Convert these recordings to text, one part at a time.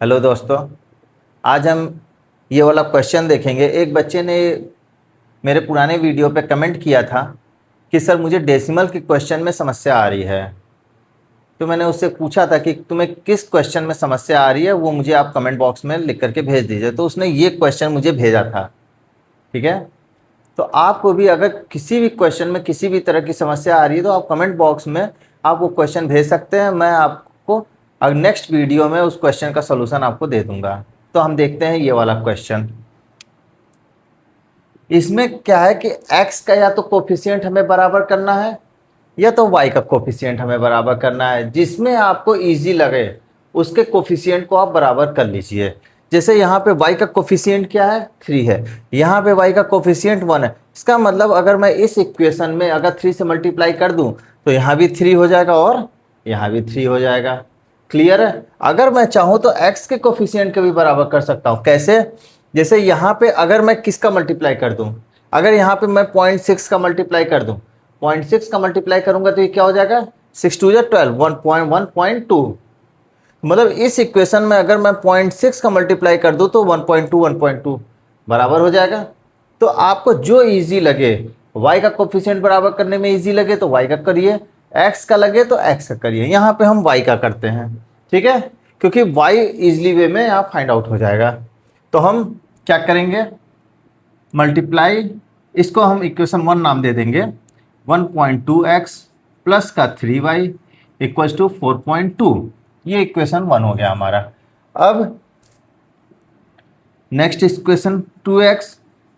Hello दोस्तों, आज हम ये वाला क्वेश्चन देखेंगे। एक बच्चे ने मेरे पुराने वीडियो पे कमेंट किया था कि सर मुझे डेसिमल के क्वेश्चन में समस्या आ रही है। तो मैंने उससे पूछा था कि तुम्हें किस क्वेश्चन में समस्या आ रही है, वो मुझे आप कमेंट बॉक्स में लिख करके भेज दीजिए। तो उसने ये क्वेश्चन मुझे भेजा था। ठीक है, तो आपको भी अगर किसी भी क्वेश्चन में किसी भी तरह की समस्या आ रही है तो आप कमेंट बॉक्स में आप वो क्वेश्चन भेज सकते हैं। मैं आपको नेक्स्ट वीडियो में उस क्वेश्चन का सलूशन आपको दे दूंगा। तो हम देखते हैं ये वाला क्वेश्चन। इसमें क्या है कि x का या तो कोफिशिएंट हमें बराबर करना है या तो y का कोफिशिएंट हमें बराबर करना है। जिसमें आपको इजी लगे उसके कोफिशिएंट को आप बराबर कर लीजिए। जैसे यहाँ पे y का कोफिशिएंट क्या है, 3 है। यहाँ पे y का कोफिशिएंट 1 है। इसका मतलब अगर मैं इस इक्वेशन में अगर 3 से मल्टीप्लाई कर दूं तो यहाँ भी 3 हो जाएगा और यहाँ भी 3 हो जाएगा। क्लियर है। अगर मैं चाहूँ तो x के कोफिशिएंट के भी बराबर कर सकता हूँ। कैसे? जैसे यहाँ पे अगर मैं किसका मल्टीप्लाई कर दूं, अगर यहाँ पे मैं 0.6 का मल्टीप्लाई कर दूं, 0.6 का मल्टीप्लाई करूंगा तो ये क्या हो जाएगा, 6 2 12, 1.2। मतलब इस इक्वेशन में अगर मैं 0.6 का मल्टीप्लाई कर दूं तो 1.2 बराबर हो जाएगा। तो आपको जो इजी लगे, y का कोफिशिएंट बराबर करने में इजी लगे तो y का करिए, x का लगे तो x का करिए। यहाँ पे हम y का करते हैं। ठीक है, क्योंकि y इजली वे में यहाँ फाइंड आउट हो जाएगा। तो हम क्या करेंगे, मल्टीप्लाई, इसको हम इक्वेशन 1 नाम दे देंगे। 1.2x प्लस का 3y इक्वल्स टू 4.2। ये इक्वेशन 1 हो गया हमारा। अब next equation 2x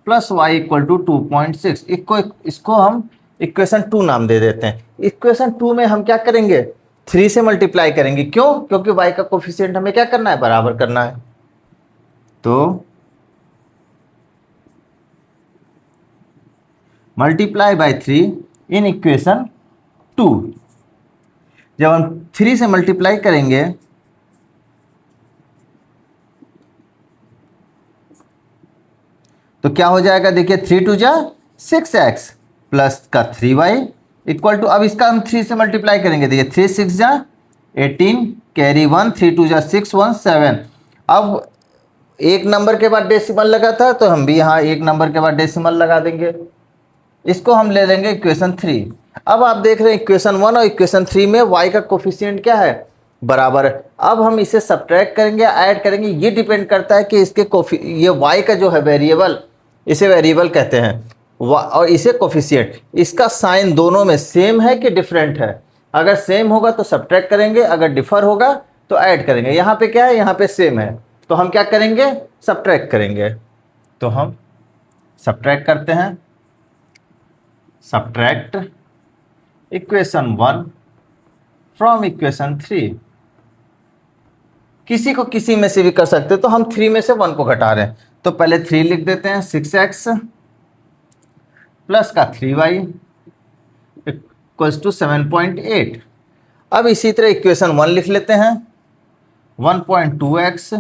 plus Y equal to 2.6, इसको हम इक्वेशन 2 नाम दे देते हैं। इक्वेशन 2 में हम क्या करेंगे, 3 से मल्टीप्लाई करेंगे। क्यों? क्योंकि y का कोफिशिएंट हमें क्या करना है, बराबर करना है। तो मल्टीप्लाई बाय 3 इन इक्वेशन 2। जब हम 3 से मल्टीप्लाई करेंगे तो क्या हो जाएगा, देखिए 3 2 जा 6x प्लस का 3y इक्वल टू, अब इसका हम 3 से मल्टीप्लाई करेंगे। देखिए 3 6 जा 18, कैरी 1, 3 2 जा 6 1 7। अब एक नंबर के बाद डेसिमल लगा था तो हम भी यहाँ एक नंबर के बाद डेसिमल लगा देंगे। इसको हम ले लेंगे इक्वेशन 3। अब आप देख रहे हैं इक्वेशन 1 और इक्वेशन 3 में y का कोफिशिएंट क्या है, बराबर है। अब हम इसे सब्ट्रैक्ट करेंगे, ऐड करेंगे, ये डिपेंड करता है कि इसके ये y का जो है वेरिएबल, इसे वेरिएबल कहते हैं और इसे कोफिशिएंट, इसका साइन दोनों में सेम है कि डिफरेंट है। अगर सेम होगा तो सब्ट्रैक्ट करेंगे, अगर डिफर होगा तो ऐड करेंगे। यहाँ पे क्या है, यहाँ पे सेम है तो हम क्या करेंगे, सब्ट्रैक्ट करेंगे। तो हम सब्ट्रैक्ट करते हैं, सब्ट्रैक्ट इक्वेशन 1 फ्रॉम इक्वेशन 3। किसी को किसी में से भी कर सकते हैं, तो हम 3 में से 1 को घटा रहे हैं तो पहले 3 लिख देते हैं। 6x प्लस का 3y इक्वल्स टू 7.8। अब इसी तरह इक्वेशन 1 लिख लेते हैं। 1.2x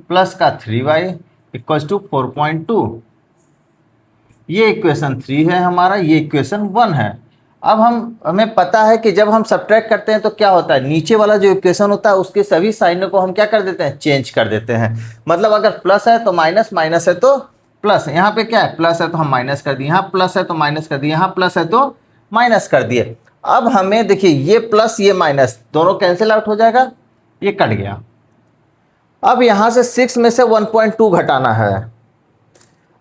प्लस का 3y इक्वल्स टू 4.2। ये इक्वेशन 3 है हमारा, ये इक्वेशन 1 है। अब हमें पता है कि जब हम सब्ट्रैक्ट करते हैं तो क्या होता है, नीचे वाला जो इक्वेशन होता है उसके सभी साइनों को हम क्या कर देते हैं, चेंज कर देते हैं। मतलब अगर प्लस है तो माइनस, माइनस है तो प्लस। यहाँ पे क्या है, प्लस है तो हम माइनस कर दिए, यहाँ प्लस है तो माइनस कर दिए, यहाँ प्लस है तो माइनस कर दिए। अब हमें देखिए ये प्लस ये माइनस दोनों कैंसिल आउट हो जाएगा, ये कट गया। अब यहाँ से 6 में से 1.2 घटाना है।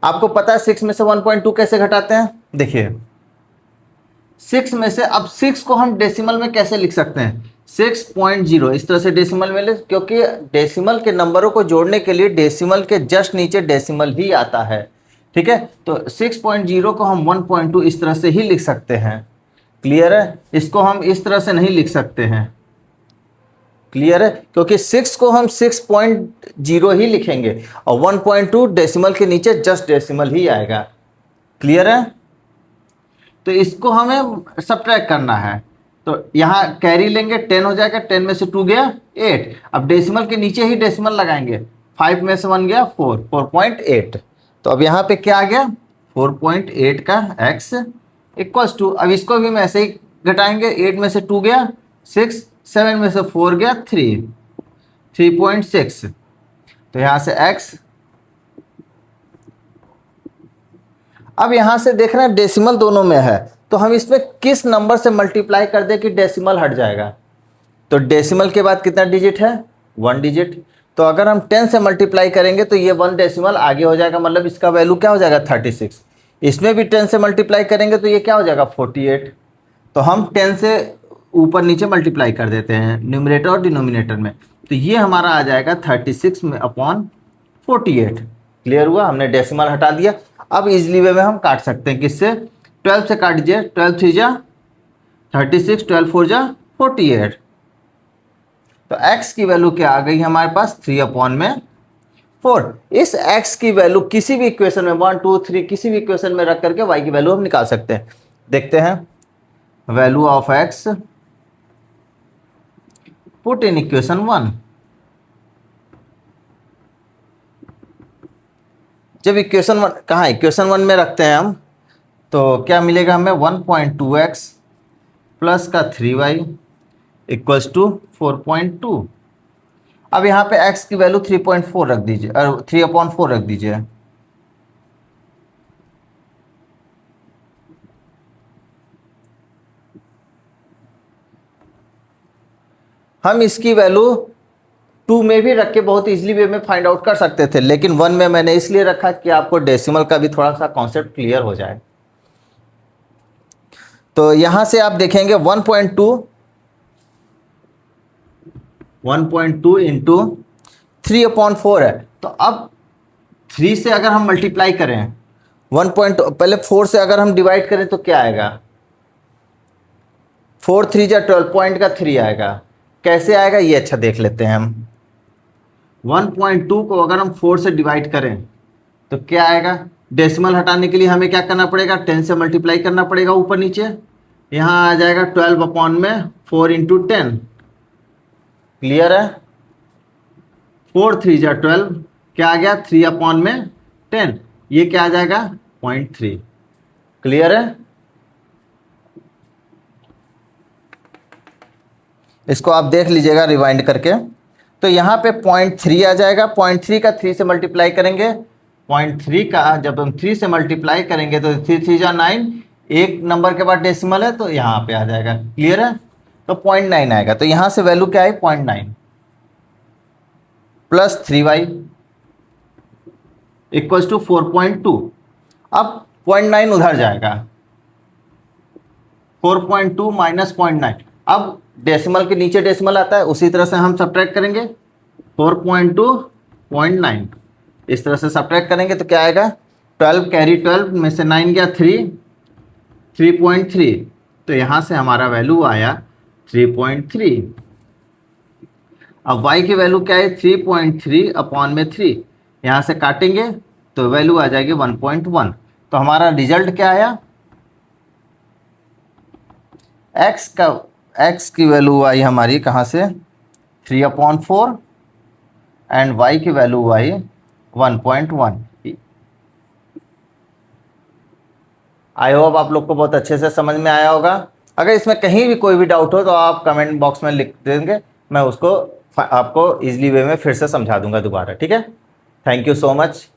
आपको पता है 6 में से 1.2 कैसे घटाते हैं, देखिए 6 में से, अब 6 को हम डेसिमल में कैसे लिख सकते हैं, 6.0 इस तरह से डेसिमल में ले, क्योंकि डेसिमल के नंबरों को जोड़ने के लिए डेसिमल के जस्ट नीचे डेसिमल ही आता है। ठीक है, तो 6.0 को हम 1.2 इस तरह से ही लिख सकते हैं। क्लियर है, इसको हम इस तरह से नहीं लिख सकते हैं। क्लियर है, क्योंकि 6 को हम 6.0 ही लिखेंगे और 1.2 डेसिमल के नीचे जस्ट डेसिमल ही आएगा। क्लियर है, तो इसको हमें सब्ट्रैक्ट करना है। तो यहाँ कैरी लेंगे, 10 हो जाएगा, 10 में से 2 गया 8। अब डेसिमल के नीचे ही डेसिमल लगाएंगे, 5 में से 1 गया 4.8। तो अब यहाँ पे क्या आ गया, 4.8 का x इक्वल्स टू, अब इसको भी हम ऐसे ही घटाएंगे, 8 में से 2 गया 6, 7 में से 4 गया 3। 3.6। तो यहाँ से x, अब यहाँ से देख रहे हैं डेसिमल दोनों में है, तो हम इसमें किस नंबर से मल्टीप्लाई कर दें कि डेसिमल हट जाएगा। तो डेसिमल के बाद कितना डिजिट है, 1 डिजिट। तो अगर हम 10 से मल्टीप्लाई करेंगे तो ये 1 डेसिमल आगे हो जाएगा, मतलब इसका वैल्यू क्या हो जाएगा 36। इसमें भी 10 से मल्टीप्लाई करेंगे तो ये क्या हो जाएगा 48। तो हम 10 से ऊपर नीचे मल्टीप्लाई कर देते हैं न्यूमरेटर और डिनोमिनेटर में, तो ये हमारा आ जाएगा 36 में अपॉन 48। क्लियर हुआ, हमने डेसिमल हटा दिया। अब इजली वे में हम काट सकते हैं, किससे, 12 से काट दीजिए, 12 3 जा 36, 12 4 जा 48। तो x की वैल्यू क्या आ गई हमारे पास, 3 अपॉन में 4। इस x की वैल्यू किसी भी इक्वेशन में 1 2 3 किसी भी इक्वेशन में रख करके y की वैल्यू हम निकाल सकते हैं। देखते हैं, value of x put in equation 1। जब इक्वेशन 1 कहाँ, इक्वेशन 1 में रखते हैं हम, तो क्या मिलेगा हमें, 1.2x प्लस का 3y इक्वल्स टू 4.2। अब यहाँ पे x की वैल्यू 3.4 रख दीजिए, और 3/4 रख दीजिए। हम इसकी वैल्यू 2 में भी रख के बहुत इजीली वे में फाइंड आउट कर सकते थे, लेकिन 1 में मैंने इसलिए रखा कि आपको डेसिमल का भी थोड़ा सा कॉन्सेप्ट क्लियर हो जाए। तो यहाँ से आप देखेंगे 1.2 इंटू 3/4 है। तो अब 3 से अगर हम मल्टीप्लाई करें 1.2, पहले 4 से अगर हम डिवाइड करें तो क्या आएगा, 4 3 जा 12 पॉइंट का 3 आएगा। कैसे आएगा ये अच्छा देख लेते हैं हम। 1.2 को अगर हम 4 से डिवाइड करें तो क्या आएगा, डेसिमल हटाने के लिए हमें क्या करना पड़ेगा, 10 से मल्टीप्लाई करना पड़ेगा ऊपर नीचे। यहाँ आ जाएगा 12 अपॉन में 4 इंटू 10। क्लियर है, 4 3 जा 12, क्या आ गया 3 अपॉन में 10, ये क्या आ जाएगा 0.3। क्लियर है, इसको आप देख लीजिएगा रिवाइंड करके। तो यहाँ पे 0.3 आ जाएगा, 0.3 का 3 से मल्टीप्लाई करेंगे, 0.3 का जब हम 3 से मल्टीप्लाई करेंगे तो 3 3 जा 9, एक नंबर के बाद डेसिमल है तो यहाँ पे आ जाएगा। क्लियर है, तो 0.9 आएगा। तो यहाँ से वैल्यू क्या है 0.9 प्लस 3y इक्वल्स टू 4.2। अब 0.9 उधर जाएगा, 4.2 माइनस 0.9। अब डेसिमल के नीचे डेसिमल आता है, उसी तरह से हम सब्ट्रैक्ट करेंगे 4.2 0.9, इस तरह से सब्ट्रैक्ट करेंगे तो क्या आएगा, 12 कैरी 12 में से 9 गया 3, 3.3। तो यहाँ से हमारा वैल्यू आया 3.3। अब y की वैल्यू क्या है 3.3 अपॉन में 3, यहाँ से काटेंगे तो वैल्यू आ जाएगी 1.1। तो हमारा रिजल्ट क्या आया, x की वैल्यू आई हमारी कहाँ से 3/4 एंड y की वैल्यू आई 1.1। आई होप आप लोग को बहुत अच्छे से समझ में आया होगा। अगर इसमें कहीं भी कोई भी डाउट हो तो आप कमेंट बॉक्स में लिख देंगे, मैं उसको आपको इजीली वे में फिर से समझा दूंगा दोबारा। ठीक है, थैंक यू सो मच।